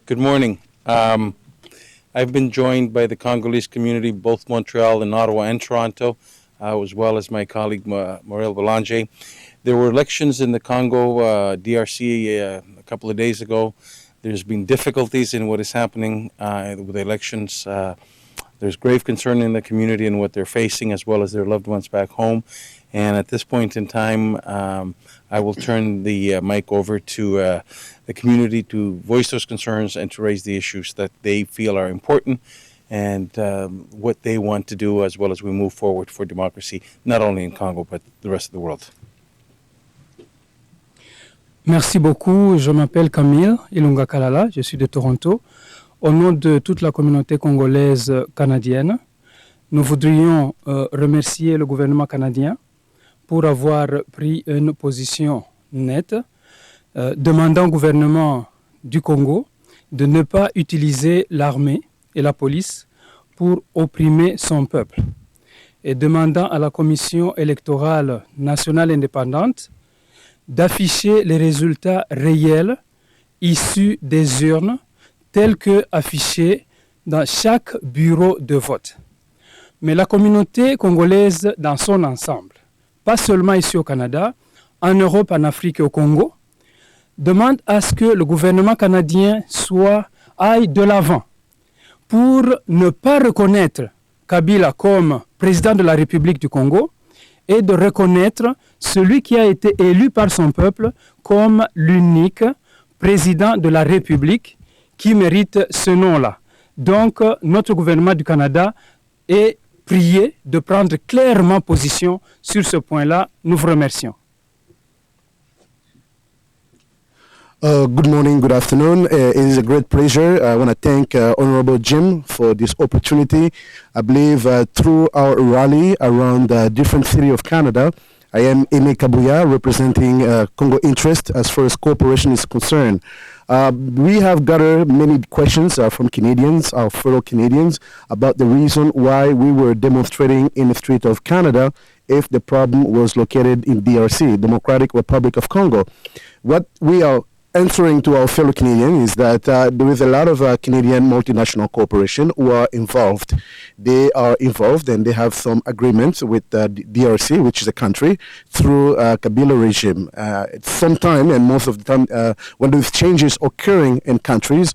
Good morning. I've been joined by the Congolese community, both Montreal and Ottawa and Toronto, as well as my colleague Morel Boulanger. There were elections in the Congo, DRC, a couple of days ago. There's been difficulties in what is happening with elections. There's grave concern in the community and what they're facing, as well as their loved ones back home. And at this point in time, I will turn the mic over to the community to voice those concerns and to raise the issues that they feel are important and what they want to do as well as we move forward for democracy, not only in Congo, but the rest of the world. Merci beaucoup. Je m'appelle Camille Ilunga Kalala, je suis de Toronto. Au nom de toute la communauté congolaise canadienne, nous voudrions remercier le gouvernement canadien pour avoir pris une position nette, demandant au gouvernement du Congo de ne pas utiliser l'armée et la police pour opprimer son peuple, et demandant à la Commission électorale nationale indépendante d'afficher les résultats réels issus des urnes tels que affichés dans chaque bureau de vote. Mais la communauté congolaise dans son ensemble, pas seulement ici au Canada, en Europe, en Afrique et au Congo, demande à ce que le gouvernement canadien aille de l'avant pour ne pas reconnaître Kabila comme président de la République du Congo et de reconnaître celui qui a été élu par son peuple comme l'unique président de la République qui mérite ce nom-là. Donc, notre gouvernement du Canada est prié de prendre clairement position sur ce point-là. Nous vous remercions. Good morning, good afternoon. It is a great pleasure. I want to thank Honorable Jim for this opportunity. I believe through our rally around different cities of Canada, I am Aimé Kabuya, representing Congo Interest as far as cooperation is concerned. We have gathered many questions from Canadians, our fellow Canadians, about the reason why we were demonstrating in the street of Canada if the problem was located in DRC, Democratic Republic of Congo. What we are answering to our fellow Canadians is that there is a lot of Canadian multinational corporations who are involved. They are involved and they have some agreements with DRC, which is a country, through Kabila regime. Sometimes, and most of the time, when there's changes occurring in countries,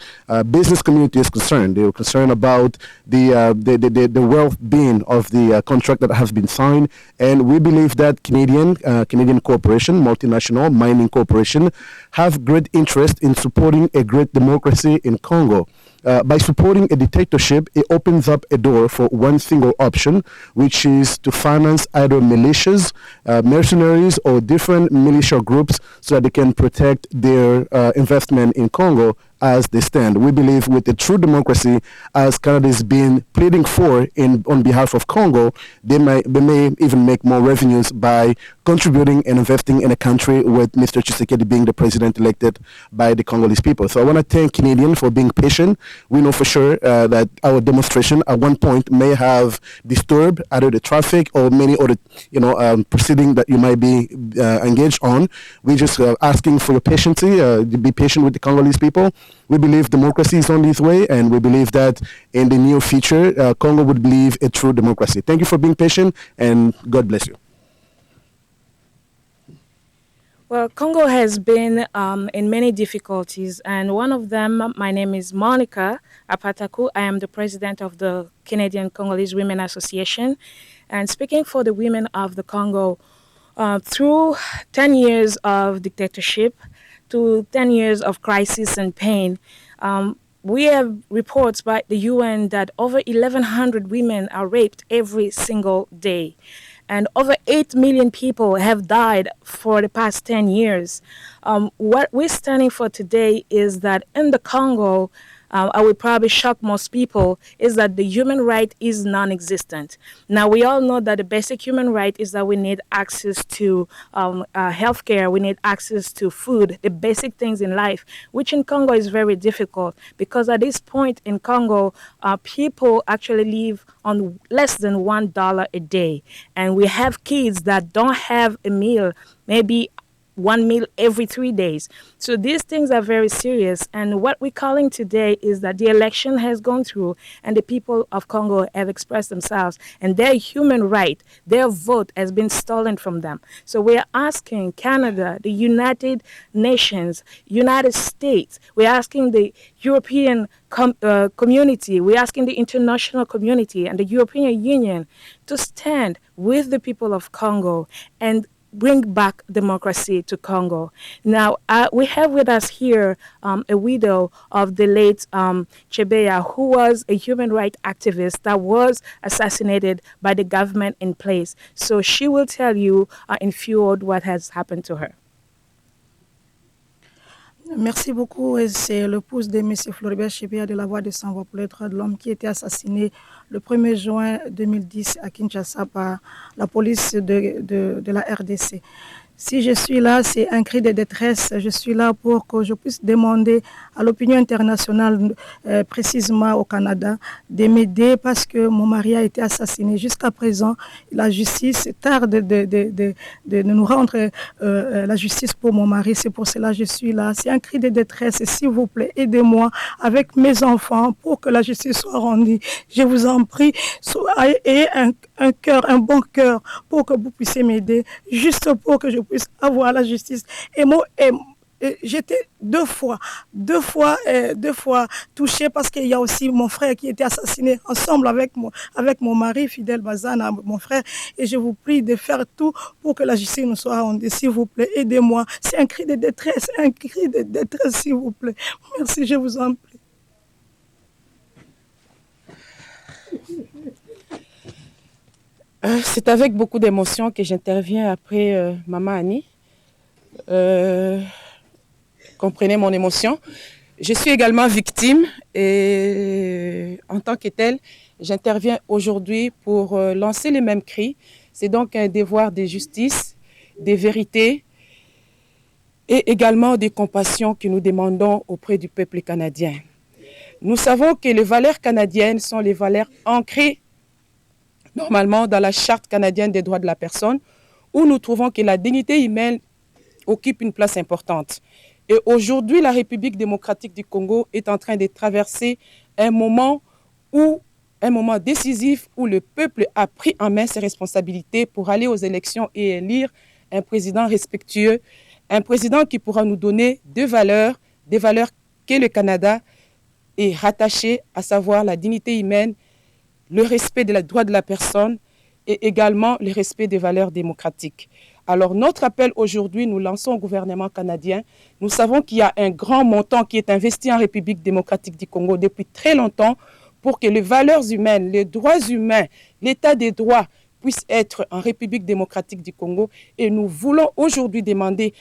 business community is concerned. They are concerned about the well-being of the contract that has been signed. And we believe that Canadian corporation, multinational mining corporation, have great interest in supporting a great democracy in Congo. By supporting a dictatorship, it opens up a door for one single option, which is to finance either militias, mercenaries, or different militia groups so that they can protect their investment in Congo as they stand. We believe with a true democracy, as Canada is being pleading for on behalf of Congo, they may even make more revenues by contributing and investing in a country with Mr. Tshisekedi being the president elected by the Congolese people. So I want to thank Canadians for being patient. We know for sure that our demonstration at one point may have disturbed either the traffic or many other proceedings that you might be engaged on. We're just asking for your patience, to be patient with the Congolese people. We believe democracy is on its way, and we believe that in the near future, Congo would believe a true democracy. Thank you for being patient, and God bless you. Well, Congo has been in many difficulties, and one of them, my name is Monica Apataku. I am the president of the Canadian Congolese Women Association, and speaking for the women of the Congo, through 10 years of dictatorship, to 10 years of crisis and pain, we have reports by the UN that over 1,100 women are raped every single day. And over 8 million people have died for the past 10 years. What we're standing for today is that in the Congo, I would probably shock most people, is that the human right is non-existent. Now, we all know that the basic human right is that we need access to healthcare, we need access to food, the basic things in life, which in Congo is very difficult because at this point in Congo, people actually live on less than $1 a day. And we have kids that don't have a meal, maybe one meal every 3 days. So these things are very serious. And what we're calling today is that the election has gone through and the people of Congo have expressed themselves and their human right, their vote has been stolen from them. So we're asking Canada, the United Nations, United States, we're asking the European community, we're asking the international community and the European Union to stand with the people of Congo and bring back democracy to Congo. Now, we have with us here a widow of the late Chebeya, who was a human rights activist that was assassinated by the government in place. So she will tell you in few words what has happened to her. Merci beaucoup. C'est l'épouse de M. Floribert Chebeya de la Voix des Sans Voix pour les droits de l'homme qui était assassiné le 1er juin 2010 à Kinshasa par la police de la RDC. Si je suis là, c'est un cri de détresse. Je suis là pour que je puisse demander à l'opinion internationale, précisément au Canada, de m'aider parce que mon mari a été assassiné. Jusqu'à présent, la justice tarde de nous rendre la justice pour mon mari. C'est pour cela que je suis là. C'est un cri de détresse. S'il vous plaît, aidez-moi avec mes enfants pour que la justice soit rendue. Je vous en prie, ayez un cœur, un bon cœur pour que vous puissiez m'aider, juste pour que je puisse avoir la justice. Et moi, j'étais deux fois touchée parce qu'il y a aussi mon frère qui était assassiné ensemble avec mon mari, Fidel Bazana, mon frère. Et je vous prie de faire tout pour que la justice nous soit rendue. S'il vous plaît, aidez-moi. C'est un cri de détresse, s'il vous plaît. Merci, je vous en prie. C'est avec beaucoup d'émotion que j'interviens après Maman Annie. Comprenez mon émotion. Je suis également victime et en tant que telle, j'interviens aujourd'hui pour lancer les mêmes cris. C'est donc un devoir de justice, de vérité et également de compassion que nous demandons auprès du peuple canadien. Nous savons que les valeurs canadiennes sont les valeurs ancrées normalement dans la Charte canadienne des droits de la personne, où nous trouvons que la dignité humaine occupe une place importante. Et aujourd'hui, la République démocratique du Congo est en train de traverser un moment décisif où le peuple a pris en main ses responsabilités pour aller aux élections et élire un président respectueux, un président qui pourra nous donner des valeurs que le Canada est rattaché, à savoir la dignité humaine, le respect des droits de la personne et également le respect des valeurs démocratiques. Alors notre appel aujourd'hui, nous lançons au gouvernement canadien. Nous savons qu'il y a un grand montant qui est investi en République démocratique du Congo depuis très longtemps pour que les valeurs humaines, les droits humains, l'état des droits puissent être en République démocratique du Congo. Et nous voulons aujourd'hui demander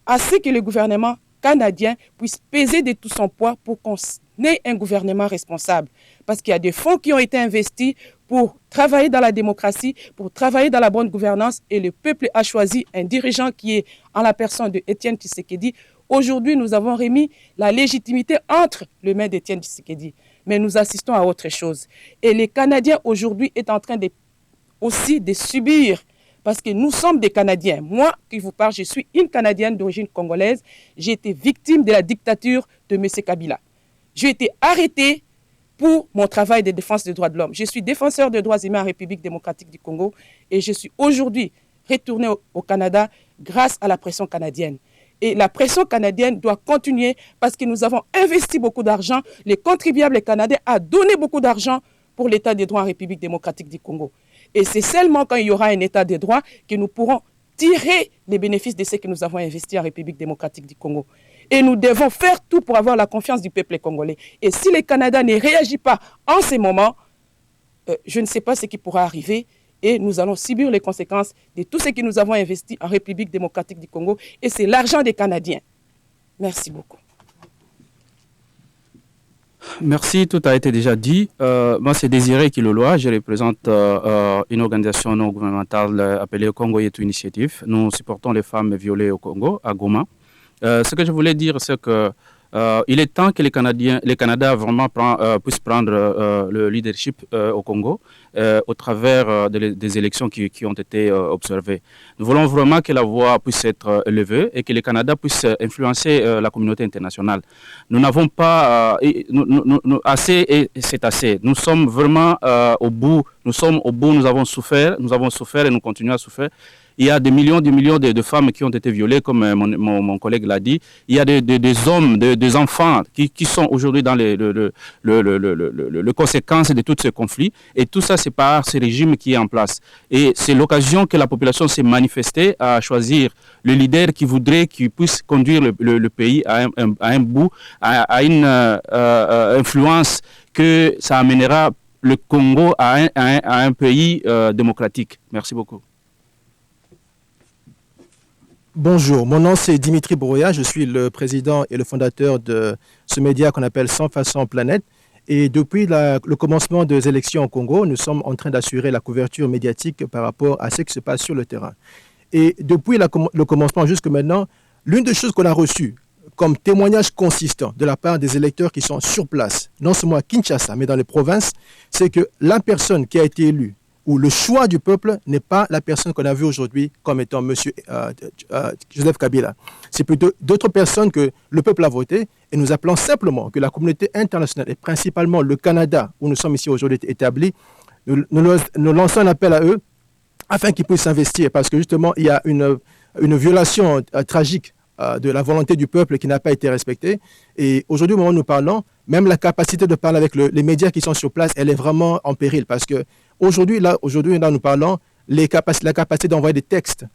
à ce que le gouvernement canadien puisse peser de tout son poids pour qu'on ait un gouvernement responsable. Parce qu'il y a des fonds qui ont été investis pour travailler dans la démocratie, pour travailler dans la bonne gouvernance, et le peuple a choisi un dirigeant qui est en la personne de Étienne Tshisekedi. Aujourd'hui, nous avons remis la légitimité entre les mains d'Étienne Tshisekedi. Mais nous assistons à autre chose. Et les Canadiens aujourd'hui sont en train aussi de subir, parce que nous sommes des Canadiens. Moi, qui vous parle, je suis une Canadienne d'origine congolaise. J'ai été victime de la dictature de M. Kabila. J'ai été arrêtée pour mon travail de défense des droits de l'homme. Je suis défenseur des droits humains en République démocratique du Congo et je suis aujourd'hui retourné au Canada grâce à la pression canadienne. Et la pression canadienne doit continuer parce que nous avons investi beaucoup d'argent. Les contribuables canadiens ont donné beaucoup d'argent pour l'état des droits en République démocratique du Congo. Et c'est seulement quand il y aura un état des droits que nous pourrons tirer les bénéfices de ce que nous avons investi en République démocratique du Congo. Et nous devons faire tout pour avoir la confiance du peuple congolais. Et si le Canada ne réagit pas en ce moment, je ne sais pas ce qui pourra arriver. Et nous allons subir les conséquences de tout ce que nous avons investi en République démocratique du Congo. Et c'est l'argent des Canadiens. Merci beaucoup. Merci, tout a été déjà dit. Moi, c'est Désiré Kiloloa. Je représente une organisation non gouvernementale appelée Congo Yetu Initiative. Nous supportons les femmes violées au Congo, à Goma. Ce que je voulais dire, c'est que il est temps que le Canada vraiment puisse prendre le leadership au Congo au travers des élections qui ont été observées. Nous voulons vraiment que la voix puisse être élevée et que le Canada puisse influencer la communauté internationale. Nous n'avons pas assez et c'est assez. Nous sommes vraiment au bout. Nous avons souffert et nous continuons à souffrir. Il y a des millions de femmes qui ont été violées, comme mon collègue l'a dit. Il y a des hommes, des enfants qui sont aujourd'hui dans les conséquences de tous ces conflits. Et tout ça, c'est par ce régime qui est en place. Et c'est l'occasion que la population s'est manifestée à choisir le leader qui puisse conduire le pays à un bout, à une influence que ça amènera le Congo à un pays démocratique. Merci beaucoup. Bonjour, mon nom c'est Dimitri Brouilla, je suis le président et le fondateur de ce média qu'on appelle Sans Façon Planète. Et depuis le commencement des élections au Congo, nous sommes en train d'assurer la couverture médiatique par rapport à ce qui se passe sur le terrain. Et depuis le commencement jusqu'à maintenant, l'une des choses qu'on a reçues comme témoignage consistant de la part des électeurs qui sont sur place, non seulement à Kinshasa, mais dans les provinces, c'est que la personne qui a été élue où le choix du peuple n'est pas la personne qu'on a vue aujourd'hui comme étant M. Joseph Kabila. C'est plutôt d'autres personnes que le peuple a voté et nous appelons simplement que la communauté internationale et principalement le Canada, où nous sommes ici aujourd'hui établis, nous lançons un appel à eux afin qu'ils puissent s'investir parce que justement il y a une violation tragique de la volonté du peuple qui n'a pas été respectée. Et aujourd'hui, au moment où nous parlons, même la capacité de parler avec les médias qui sont sur place, elle est vraiment en péril parce que aujourd'hui, nous parlons, la capacité d'envoyer des textos,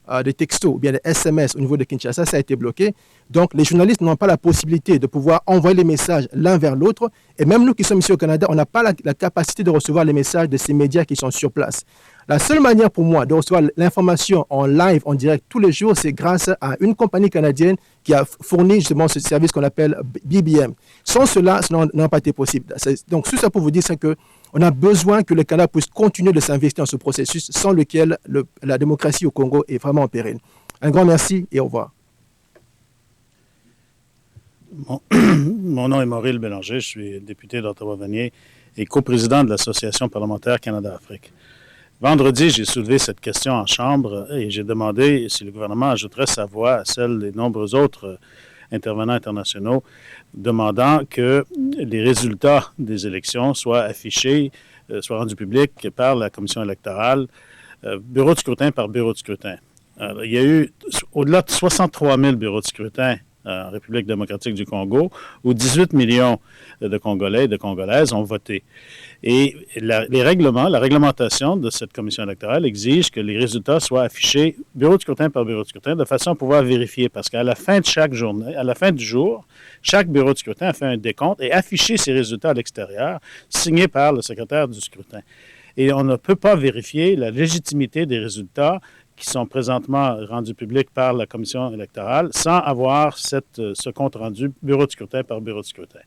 ou bien des SMS au niveau de Kinshasa, ça a été bloqué. Donc, les journalistes n'ont pas la possibilité de pouvoir envoyer les messages l'un vers l'autre. Et même nous qui sommes ici au Canada, on n'a pas la capacité de recevoir les messages de ces médias qui sont sur place. La seule manière pour moi de recevoir l'information en live, en direct, tous les jours, c'est grâce à une compagnie canadienne qui a fourni justement ce service qu'on appelle BBM. Sans cela, ça n'a pas été possible. Donc, tout ça pour vous dire, c'est qu'on a besoin que le Canada puisse continuer de s'investir dans ce processus sans lequel la démocratie au Congo est vraiment en péril. Un grand merci et au revoir. Mon nom est Maurice Bélanger, je suis député d'Ottawa-Vanier et coprésident de l'Association parlementaire Canada-Afrique. Vendredi, j'ai soulevé cette question en Chambre et j'ai demandé si le gouvernement ajouterait sa voix à celle des nombreux autres intervenants internationaux, demandant que les résultats des élections soient affichés, soient rendus publics par la Commission électorale, bureau de scrutin par bureau de scrutin. Il y a eu au-delà de 63 000 bureaux de scrutin en République démocratique du Congo, où 18 millions de Congolais et de Congolaises ont voté. Et la réglementation de cette commission électorale exige que les résultats soient affichés bureau de scrutin par bureau de scrutin de façon à pouvoir vérifier, parce qu'à la fin de chaque journée, à la fin du jour, chaque bureau de scrutin a fait un décompte et affiché ses résultats à l'extérieur, signés par le secrétaire du scrutin. Et on ne peut pas vérifier la légitimité des résultats qui sont présentement rendus publics par la commission électorale sans avoir ce compte-rendu bureau de scrutin par bureau de scrutin.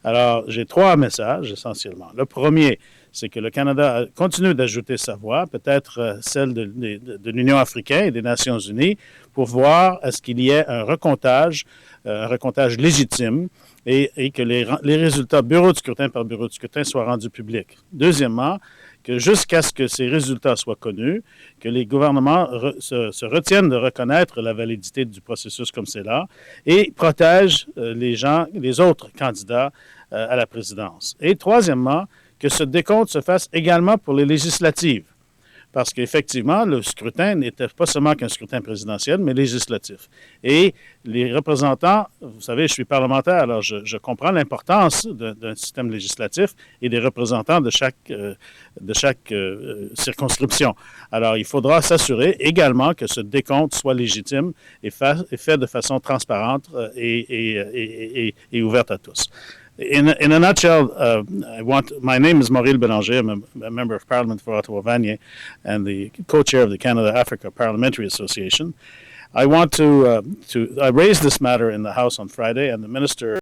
Alors, j'ai trois messages essentiellement. Le premier, c'est que le Canada continue d'ajouter sa voix, peut-être celle de l'Union africaine et des Nations unies, pour voir est-ce qu'il y ait un recomptage légitime et que les résultats bureau de scrutin par bureau de scrutin soient rendus publics. Deuxièmement, que jusqu'à ce que ces résultats soient connus, que les gouvernements se retiennent de reconnaître la validité du processus comme c'est là et protègent les autres candidats à la présidence. Et troisièmement, que ce décompte se fasse également pour les législatives. Parce qu'effectivement, le scrutin n'était pas seulement qu'un scrutin présidentiel, mais législatif. Et les représentants, vous savez, je suis parlementaire, alors je comprends l'importance d'un système législatif et des représentants de chaque circonscription. Alors, il faudra s'assurer également que ce décompte soit légitime et fait de façon transparente et ouverte à tous. In a nutshell, my name is Maurice Bélanger. I'm a member of Parliament for Ottawa-Vanier and the co-chair of the Canada-Africa Parliamentary Association. I want I raised this matter in the House on Friday, and the Minister